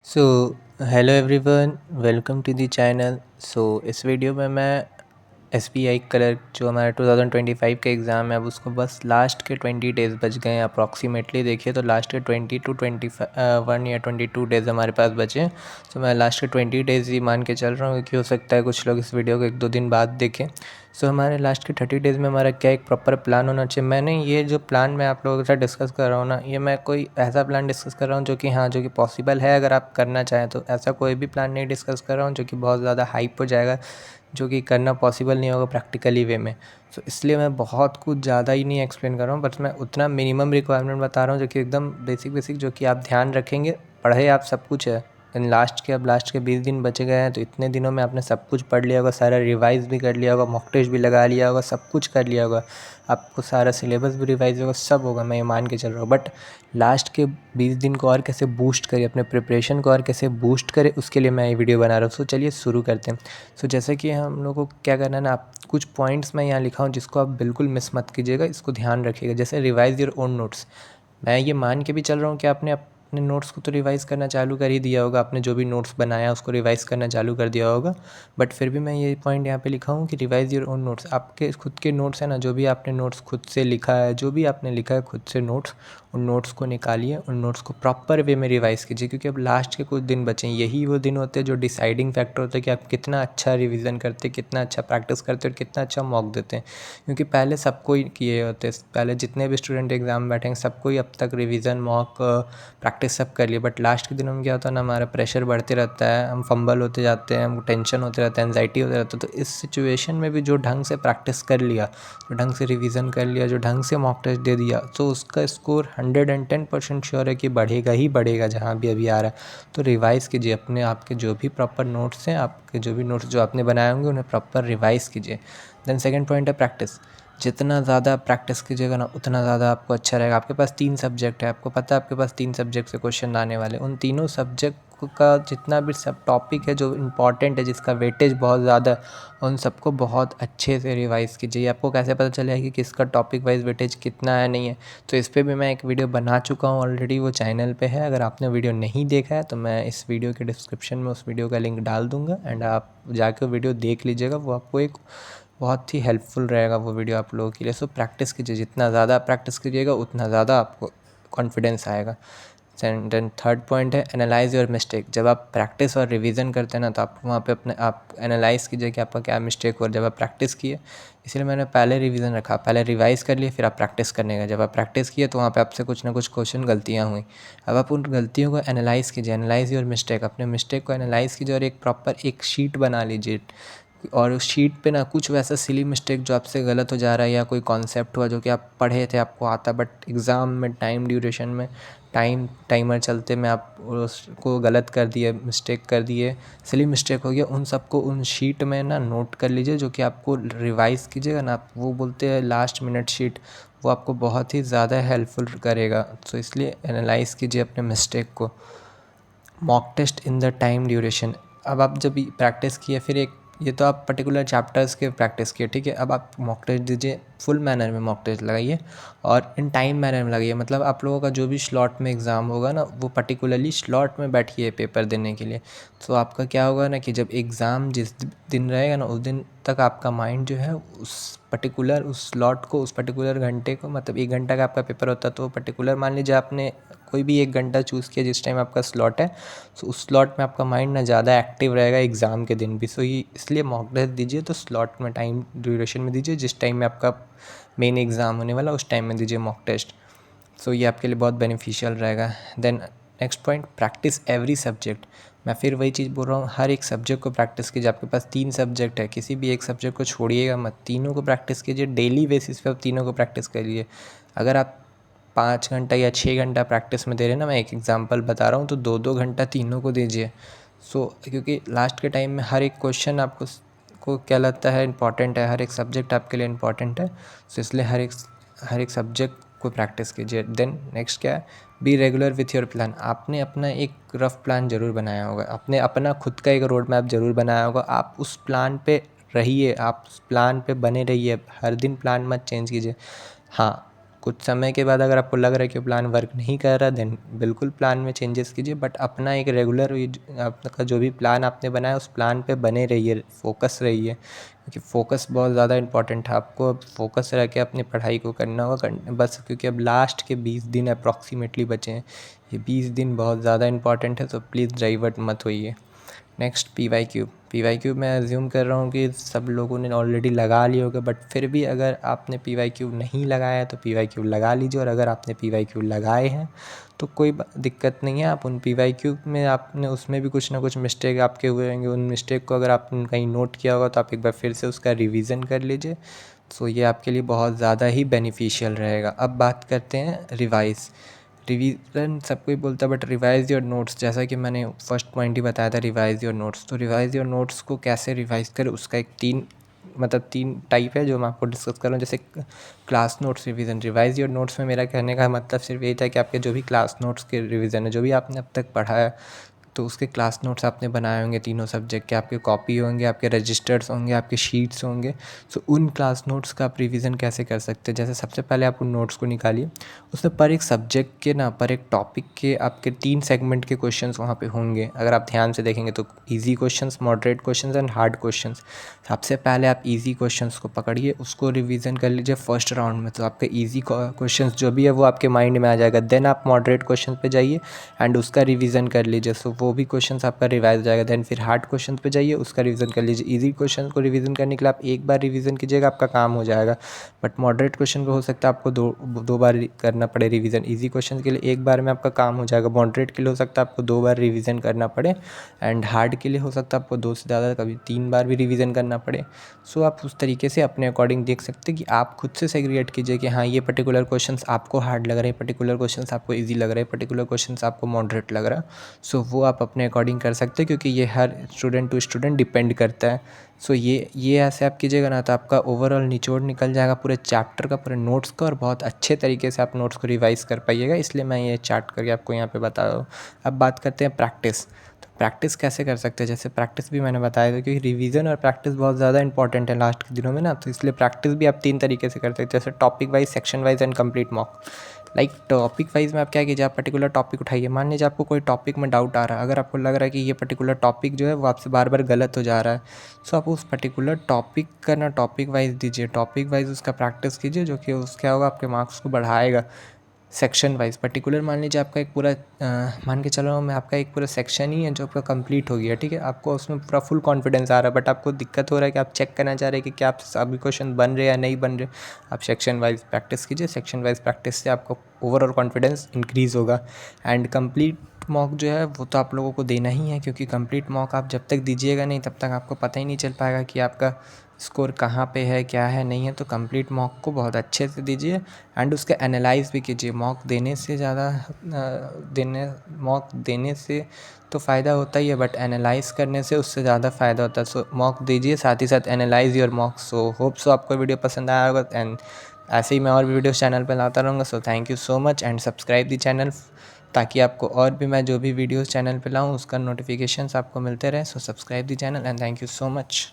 So hello everyone, welcome to the channel. इस video में मैं एसबीआई क्लर्क जो हमारा 2025 का एग्ज़ाम है, अब उसको बस लास्ट के 20 डेज़ बच गए हैं अप्रॉक्सीमेटली। देखिए तो लास्ट के 20 टू 21 या 22 डेज़ हमारे पास बचे हैं। तो मैं लास्ट के 20 डेज़ ही मान के चल रहा हूँ, क्योंकि हो सकता है कुछ लोग इस वीडियो को 1-2 दिन बाद देखें। हमारे लास्ट के 30 डेज़ में हमारा क्या एक प्रॉपर प्लान होना चाहिए। मैंने ये जो प्लान मैं आप लोगों के साथ डिस्कस कर रहा हूँ ना, ये मैं कोई ऐसा प्लान डिस्कस कर रहा हूँ जो कि हाँ, जो कि पॉसिबल है अगर आप करना चाहें तो। ऐसा कोई भी प्लान नहीं डिस्कस कर रहा हूँ जो कि बहुत ज़्यादा हाइप हो जाएगा, जो कि करना पॉसिबल नहीं होगा प्रैक्टिकली वे में। इसलिए मैं बहुत कुछ ज़्यादा ही नहीं एक्सप्लेन कर रहा हूँ, बस मैं उतना मिनिमम रिक्वायरमेंट बता रहा हूँ जो कि एकदम बेसिक जो कि आप ध्यान रखेंगे। पढ़े आप सब कुछ है, अब लास्ट के 20 दिन बचे गए हैं, तो इतने दिनों में आपने सब कुछ पढ़ लिया होगा, सारा रिवाइज़ भी कर लिया होगा, मॉक टेस्ट भी लगा लिया होगा, सब कुछ कर लिया होगा, आपको सारा सिलेबस भी रिवाइज़ होगा, सब होगा, मैं ये मान के चल रहा हूँ। बट लास्ट के 20 दिन को और कैसे बूस्ट करें, अपने प्रिपरेशन को और कैसे बूस्ट करें, उसके लिए मैं ये वीडियो बना रहा हूँ। चलिए शुरू करते हैं। जैसे कि हम लोग को क्या करना है ना, आप कुछ पॉइंट्स मैं यहाँ लिखा हूँ जिसको आप बिल्कुल मिस मत कीजिएगा, इसको ध्यान रखिएगा। जैसे रिवाइज़ योर ओन नोट्स, मैं ये मान के भी चल रहा हूँ कि आपने अपने नोट्स को तो रिवाइज़ करना चालू कर ही दिया होगा, आपने जो भी नोट्स बनाया उसको रिवाइज़ करना चालू कर दिया होगा। बट फिर भी मैं ये पॉइंट यहाँ पे लिखा हूँ कि रिवाइज़ योर ओन नोट्स, आपके खुद के नोट्स हैं ना, जो भी आपने नोट्स खुद से लिखा है, जो भी आपने लिखा है खुद से नोट्स, उन नोट्स को निकालिए, उन नोट्स को प्रॉपर वे में रिवाइज़ कीजिए। क्योंकि अब लास्ट के कुछ दिन बचे हैं, यही वो दिन होते हैं जो डिसाइडिंग फैक्टर होते हैं कि आप कितना अच्छा रिवीजन करते हैं, कितना अच्छा प्रैक्टिस करते हैं और कितना अच्छा मॉक देते हैं। क्योंकि पहले सबको ही किए होते, पहले जितने भी स्टूडेंट एग्ज़ाम बैठेंगे सबको ही अब तक रिवीजन मॉक प्रैक्टिस सब कर लिए। बट लास्ट के दिनों में क्या होता है ना, हमारा प्रेशर बढ़ते रहता है, हम फंबल होते जाते हैं, हम टेंशन होते रहता है, एंजाइटी होते रहता है। तो इस सिचुएशन में भी जो ढंग से प्रैक्टिस कर लिया, जो ढंग से रिवीजन कर लिया, जो ढंग से मॉक टेस्ट दे दिया, तो उसका स्कोर 110% श्योर है कि बढ़ेगा ही बढ़ेगा जहाँ भी अभी आ रहा है। तो रिवाइज़ कीजिए अपने आपके जो भी प्रॉपर नोट्स हैं, आपके जो भी नोट्स जो आपने बनाए होंगे उन्हें प्रॉपर रिवाइज़ कीजिए। देन सेकेंड पॉइंट है प्रैक्टिस। जितना ज़्यादा प्रैक्टिस कीजिएगा ना, उतना ज़्यादा आपको अच्छा रहेगा। आपके पास 3 सब्जेक्ट है, आपको पता है आपके पास 3 सब्जेक्ट से क्वेश्चन आने वाले। उन तीनों सब्जेक्ट का जितना भी सब टॉपिक है जो इम्पॉर्टेंट है, जिसका वेटेज बहुत ज़्यादा है, उन सबको बहुत अच्छे से रिवाइज़ कीजिए। आपको कैसे पता चलेगा कि किसका टॉपिक वाइज वेटेज कितना है, नहीं है। तो इस पर भी मैं एक वीडियो बना चुका हूँ ऑलरेडी, वो चैनल पे है। अगर आपने वीडियो नहीं देखा है तो मैं इस वीडियो के डिस्क्रिप्शन में उस वीडियो का लिंक डाल दूँगा, एंड आप जाके वीडियो देख लीजिएगा। वो आपको एक बहुत ही हेल्पफुल रहेगा वो वीडियो आप लोगों के लिए। प्रैक्टिस कीजिए, जितना ज़्यादा प्रैक्टिस कीजिएगा उतना ज़्यादा आपको कॉन्फिडेंस आएगा। देन थर्ड पॉइंट है एनालाइज़ योर मिस्टेक। जब आप प्रैक्टिस और रिवीजन करते हैं ना, तो आप वहाँ पे अपने आप एनालाइज़ कीजिए कि आपका क्या मिस्टेक हुआ जब आप प्रैक्टिस किए। इसलिए मैंने पहले रिवीजन रखा, पहले रिवाइज़ कर लिए, फिर आप प्रैक्टिस करने गए। जब आप प्रैक्टिस किए तो वहाँ पे आपसे कुछ ना कुछ क्वेश्चन गलतियाँ हुई। अब आप उन गलतियों को एनालाइज़ कीजिए, एनालाइज़ योर मिस्टेक, अपने मिस्टेक को एनालाइज़ कीजिए और एक प्रॉपर एक शीट बना लीजिए। और उस शीट पे ना कुछ वैसा सिली मिस्टेक जो आपसे गलत हो जा रहा है, या कोई कॉन्सेप्ट हुआ जो कि आप पढ़े थे आपको आता, बट एग्ज़ाम में टाइम ड्यूरेशन में टाइमर चलते में आप उसको गलत कर दिए, मिस्टेक कर दिए, सिली मिस्टेक हो गया, उन सबको उन शीट में ना नोट कर लीजिए, जो कि आपको रिवाइज़ कीजिएगा ना आप, वो बोलते हैं लास्ट मिनट शीट, वो आपको बहुत ही ज़्यादा हेल्पफुल करेगा। इसलिए एनालाइज़ कीजिए अपने मिस्टेक को। Mock test in the time duration. अब आप जब प्रैक्टिस किए, फिर एक ये तो आप पर्टिकुलर चैप्टर्स के प्रैक्टिस किए, ठीक है। अब आप मॉक टेस्ट दीजिए, फुल मैनर में मॉक टेस्ट लगाइए और इन टाइम मैनर में लगाइए। मतलब आप लोगों का जो भी स्लॉट में एग्ज़ाम होगा ना, वो पर्टिकुलरली स्लॉट में बैठिए पेपर देने के लिए। तो आपका क्या होगा ना कि जब एग्ज़ाम जिस दिन रहेगा ना, उस दिन तक आपका माइंड जो है उस स्लॉट को, उस पर्टिकुलर घंटे को, मतलब 1 घंटा का आपका पेपर होता है, तो पर्टिकुलर मान लीजिए आपने कोई भी 1 घंटा चूज़ किया जिस टाइम आपका स्लॉट है, तो उस स्लॉट में आपका माइंड ना ज़्यादा एक्टिव रहेगा एग्ज़ाम के दिन भी। ये इसलिए मॉक टेस्ट दीजिए तो स्लॉट में टाइम ड्यूरेशन में दीजिए, जिस टाइम में आपका मेन एग्ज़ाम होने वाला उस टाइम में दीजिए मॉक टेस्ट। ये आपके लिए बहुत बेनिफिशियल रहेगा। Then next point, practice every subject. मैं फिर वही चीज़ बोल रहा हूँ, हर एक सब्जेक्ट को प्रैक्टिस कीजिए। आपके पास 3 सब्जेक्ट है, किसी भी एक सब्जेक्ट को छोड़िएगा मत, तीनों को प्रैक्टिस कीजिए। डेली बेसिस पे आप तीनों को प्रैक्टिस करिए। अगर आप 5 घंटा या 6 घंटा प्रैक्टिस में दे रहे हैं ना, मैं एक एग्जांपल बता रहा हूँ, तो 2-2 घंटा तीनों को दीजिए। क्योंकि लास्ट के टाइम में हर एक क्वेश्चन आपको को क्या लगता है इम्पॉर्टेंट है, हर एक सब्जेक्ट आपके लिए इम्पॉर्टेंट है। इसलिए हर एक सब्जेक्ट को प्रैक्टिस कीजिए। देन नेक्स्ट क्या है, be regular with your plan. आपने अपना एक रफ प्लान ज़रूर बनाया होगा, आपने अपना खुद का एक रोड मैप ज़रूर बनाया होगा। आप उस प्लान पे रहिए, आप उस प्लान पे बने रहिए, हर दिन प्लान मत चेंज कीजिए। हाँ, कुछ समय के बाद अगर आपको लग रहा है कि प्लान वर्क नहीं कर रहा, देन बिल्कुल प्लान में चेंजेस कीजिए, बट अपना एक रेगुलर आपका जो भी प्लान आपने बनाया उस प्लान पे बने रहिए, फोकस रहिए, क्योंकि फ़ोकस बहुत ज़्यादा इंपॉर्टेंट है। आपको अब फोकस रह के अपनी पढ़ाई को करना होगा बस, क्योंकि अब लास्ट के 20 दिन अप्रॉक्सीमेटली बचे हैं। ये 20 दिन बहुत ज़्यादा इंपॉर्टेंट है, तो प्लीज़ डाइवर्ट मत होइए। नेक्स्ट पी वाई क्यू मैं अज्यूम कर रहा हूँ कि सब लोगों ने ऑलरेडी लगा लिया होगा, बट फिर भी अगर आपने पी वाई क्यू नहीं लगाया है तो पी वाई क्यू लगा लीजिए, और अगर आपने पी वाई क्यू लगाए हैं तो कोई दिक्कत नहीं है। आप उन पी वाई क्यू में आपने उसमें भी कुछ ना कुछ मिस्टेक आपके हुए होंगे, उन मिस्टेक को अगर आपने कहीं नोट किया होगा तो आप एक बार फिर से उसका रिवीजन कर लीजिए। सो ये आपके लिए बहुत ज़्यादा ही बेनिफिशियल रहेगा। अब बात करते हैं रिवीजन सब कोई बोलता है, बट रिवाइज़ योर नोट्स, जैसा कि मैंने फर्स्ट पॉइंट ही बताया था, रिवाइज़ योर नोट्स। तो रिवाइज़ योर नोट्स को कैसे रिवाइज़ करें, उसका एक तीन टाइप है जो मैं आपको डिस्कस कर रहा हूँ। जैसे class notes revision, revise your notes में मेरा कहने का मतलब सिर्फ यही था कि आपके जो भी क्लास नोट्स के रिवीजन है, जो भी आपने अब तक पढ़ा है, तो उसके क्लास नोट्स आपने बनाए होंगे तीनों सब्जेक्ट के, आपके कॉपी होंगे, आपके रजिस्टर्स होंगे, आपके शीट्स होंगे। सो उन क्लास नोट्स का आप रिवीजन कैसे कर सकते हैं? जैसे सबसे पहले आप उन नोट्स को निकालिए, उसमें पर एक सब्जेक्ट के पर एक टॉपिक के आपके 3 सेगमेंट के क्वेश्चंस वहाँ पे होंगे। अगर आप ध्यान से देखेंगे तो easy questions, moderate questions and hard questions. सबसे पहले आप ईजी क्वेश्चंस को पकड़िए, उसको रिवीजन कर लीजिए फर्स्ट राउंड में, तो आपके ईजी क्वेश्चंस जो भी है वो आपके माइंड में आ जाएगा। देन आप मॉडरेट क्वेश्चन पे जाइए एंड उसका रिवीजन कर लीजिए, सो वो भी क्वेश्चंस आपका रिवाइज हो जाएगा। देन फिर हार्ड क्वेश्चन पे जाइए, उसका रिवीजन कर लीजिए। इजी क्वेश्चन को रिवीजन करने के लिए आप एक बार रिवीजन कीजिएगा, आपका काम हो जाएगा। बट मॉडरेट क्वेश्चन को हो सकता है आपको दो बार करना पड़े रिवीजन। इजी क्वेश्चन के लिए एक बार में आपका काम हो जाएगा, मॉडरेट के लिए हो सकता है आपको 2 बार रिवीजन करना पड़े, एंड हार्ड के लिए हो सकता है आपको 2 से ज़्यादा, कभी 3 बार भी रिवीजन करना पड़े। सो आप उस तरीके से अपने अकॉर्डिंग देख सकते हैं कि आप खुद से सेग्रीगेट कीजिए कि हाँ, ये पर्टिकुलर क्वेश्चंस आपको हार्ड लग रहे हैं, पर्टिकुलर क्वेश्चंस आपको इजी लग रहे हैं, पर्टिकुलर क्वेश्चंस आपको मॉडरेट लग रहा है। सो वो आप अपने अकॉर्डिंग कर सकते हैं, क्योंकि ये हर स्टूडेंट टू स्टूडेंट डिपेंड करता है। सो ये ऐसे आप कीजिएगा ना, तो आपका ओवरऑल निचोड़ निकल जाएगा पूरे चैप्टर का, पूरे नोट्स का, और बहुत अच्छे तरीके से आप नोट्स को रिवाइज़ कर पाइएगा। इसलिए मैं ये चार्ट करके आपको यहाँ पे बता रहा हूँ। अब बात करते हैं प्रैक्टिस। तो प्रैक्टिस कैसे कर सकते हैं? जैसे प्रैक्टिस भी मैंने बताया था, क्योंकि रिवीजन और प्रैक्टिस बहुत ज़्यादा इंपॉर्टेंट है लास्ट के दिनों में ना, तो इसलिए प्रैक्टिस भी आप 3 तरीके से कर सकते हैं, जैसे topic wise, section wise and complete mock. Like topic wise में आप क्या कीजिए, आप पर्टिकुलर टॉपिक उठाइए। मान लीजिए आपको कोई टॉपिक में डाउट आ रहा है, अगर आपको लग रहा है कि ये पर्टिकुलर टॉपिक जो है वो आपसे बार बार गलत हो जा रहा है, सो आप उस पर्टिकुलर टॉपिक का टॉपिक वाइज दीजिए, टॉपिक वाइज उसका प्रैक्टिस कीजिए, जो कि उसके क्या होगा, आपके मार्क्स को बढ़ाएगा। सेक्शन वाइज पर्टिकुलर मान लीजिए आपका एक पूरा मान के चल रहा हूँ मैं, आपका एक पूरा सेक्शन ही है जो आपका कंप्लीट हो गया, ठीक है, आपको उसमें पूरा फुल कॉन्फिडेंस आ रहा है, बट आपको दिक्कत हो रहा है कि आप चेक करना चाह रहे हैं कि क्या आप सभी क्वेश्चन बन रहे या नहीं बन रहे। आप सेक्शन वाइज प्रैक्टिस कीजिए, सेक्शन वाइज प्रैक्टिस से आपको ओवरऑल कॉन्फिडेंस इंक्रीज़ होगा। एंड कंप्लीट मॉक जो है वो तो आप लोगों को देना ही है, क्योंकि कंप्लीट मॉक आप जब तक दीजिएगा नहीं तब तक आपको पता ही नहीं चल पाएगा कि आपका स्कोर कहाँ पे है, क्या है, नहीं है। तो कंप्लीट मॉक को बहुत अच्छे से दीजिए एंड उसका एनालाइज भी कीजिए। मॉक देने से ज़्यादा मॉक देने से तो फ़ायदा होता ही है, बट एनालाइज़ करने से उससे ज़्यादा फ़ायदा होता है। सो मॉक दीजिए, साथ ही साथ analyse your mock. So hope so आपको वीडियो पसंद आया होगा, एंड ऐसे ही मैं और भी वीडियोस चैनल पर लाता रहूँगा। So thank you so much and subscribe the channel, ताकि आपको और भी मैं जो भी वीडियोस चैनल पे लाऊँ उसका नोटिफिकेशंस आपको मिलते रहे। So subscribe the channel and thank you so much.